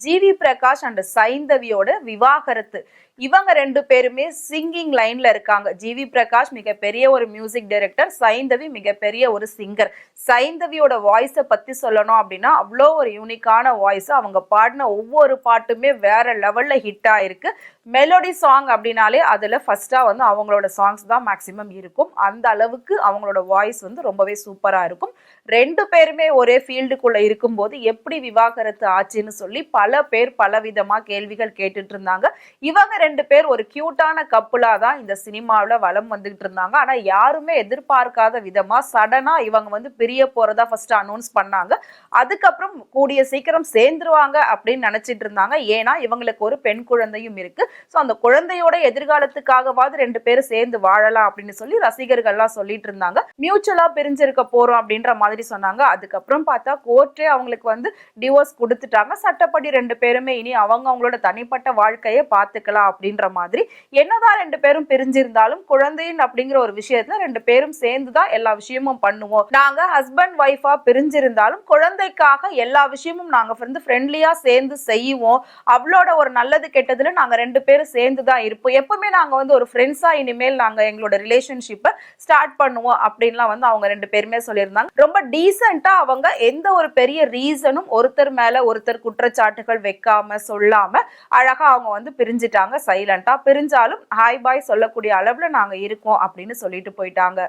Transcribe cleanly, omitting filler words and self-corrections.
GV Prakash and சைந்தவியோட விவாகரத்து. இவங்க 2 பேருமே சிங்கிங் லைன்ல இருக்காங்க. ஜிவி பிரகாஷ் மிகப்பெரிய ஒரு மியூசிக் டைரக்டர், சைந்தவி மிகப்பெரிய ஒரு சிங்கர். சைந்தவியோட வாய்ஸை பத்தி சொல்லணும் அப்படின்னா அவ்வளோ ஒரு யூனிக்கான வாய்ஸ். அவங்க பாடின ஒவ்வொரு பாட்டுமே வேற லெவல்ல ஹிட் ஆயிருக்கு. மெலோடி சாங் அப்படின்னாலே அதுல ஃபர்ஸ்டா வந்து அவங்களோட சாங்ஸ் தான் மேக்சிமம் இருக்கும். அந்த அளவுக்கு அவங்களோட வாய்ஸ் வந்து ரொம்பவே சூப்பரா இருக்கும். 2 பேருமே ஒரே ஃபீல்டுக்குள்ள இருக்கும்போது எப்படி விவாகரத்து ஆச்சுன்னு சொல்லி பல பேர் பலவிதமா கேள்விகள் கேட்டுட்டு இருந்தாங்க. இவங்க 2 பேர் ஒரு கியூட்டான கப்புலா தான் இந்த சினிமாவில் வலம் வந்துகிட்டு இருந்தாங்க. ஆனா யாருமே எதிர்பார்க்காத விதமா சடனா இவங்க வந்து பிரிய போறதா ஃபர்ஸ்ட் அனௌன்ஸ் பண்ணாங்க. அதுக்கப்புறம் கூடிய சீக்கிரம் சேர்ந்துருவாங்க அப்படின்னு நினைச்சிட்டு இருந்தாங்க. ஏன்னா இவங்களுக்கு ஒரு பெண் குழந்தையும் இருக்கு. ஸோ அந்த குழந்தையோட எதிர்காலத்துக்காகவாது 2 பேரும் சேர்ந்து வாழலாம் அப்படின்னு சொல்லி ரசிகர்கள்லாம் சொல்லிட்டு இருந்தாங்க. மியூச்சுவலா பிரிஞ்சிருக்க போறோம் அப்படின்ற மாதிரி சொன்னாங்க. அதுக்கப்புறம் பார்த்தா கோர்ட்டே அவங்களுக்கு வந்து டிவோர்ஸ் கொடுத்துட்டாங்க. சட்டப்படி 2 பேருமே இனி அவங்களோட தனிப்பட்ட வாழ்க்கையை பார்த்துக்கலாம் அப்படின்ற மாதிரி. என்னதான் 2 பேரும் பிரிஞ்சிருந்தாலும் குழந்தையின் அப்படிங்கிற ஒரு விஷயத்துல 2 பேரும் சேர்ந்துதான் எல்லா விஷயமும் பண்ணுவோம். நாங்க ஹஸ்பண்ட் ஒய்ஃபா பிரிஞ்சிருந்தாலும் குழந்தைக்காக எல்லா விஷயமும் நாங்க வந்து ஃப்ரெண்ட்லியா சேர்ந்து செய்வோம். அவளோட ஒரு நல்லது கெட்டதுல நாங்க 2 பேரும் சேர்ந்துதான் இருப்போம். எப்பவுமே நாங்க வந்து ஒரு ஃப்ரெண்ட்ஸா இனிமேல் நாங்க எங்களோட ரிலேஷன்ஷிப்பை ஸ்டார்ட் பண்ணுவோம் அப்படின்லாம் வந்து அவங்க 2 பேருமே சொல்லியிருந்தாங்க. ரொம்ப டீசென்ட்டா அவங்க எந்த ஒரு பெரிய ரீசனும் ஒருத்தர் மேல ஒருத்தர் குற்றச்சாட்டுகள் வைக்காம சொல்லாம அழகா அவங்க வந்து பிரிஞ்சிட்டாங்க. சைலண்டா பிரிஞ்சாலும் ஹாய் பாய் சொல்லக்கூடிய அளவுல நாங்க இருக்கோம் அப்படின்னு சொல்லிட்டு போயிட்டாங்க.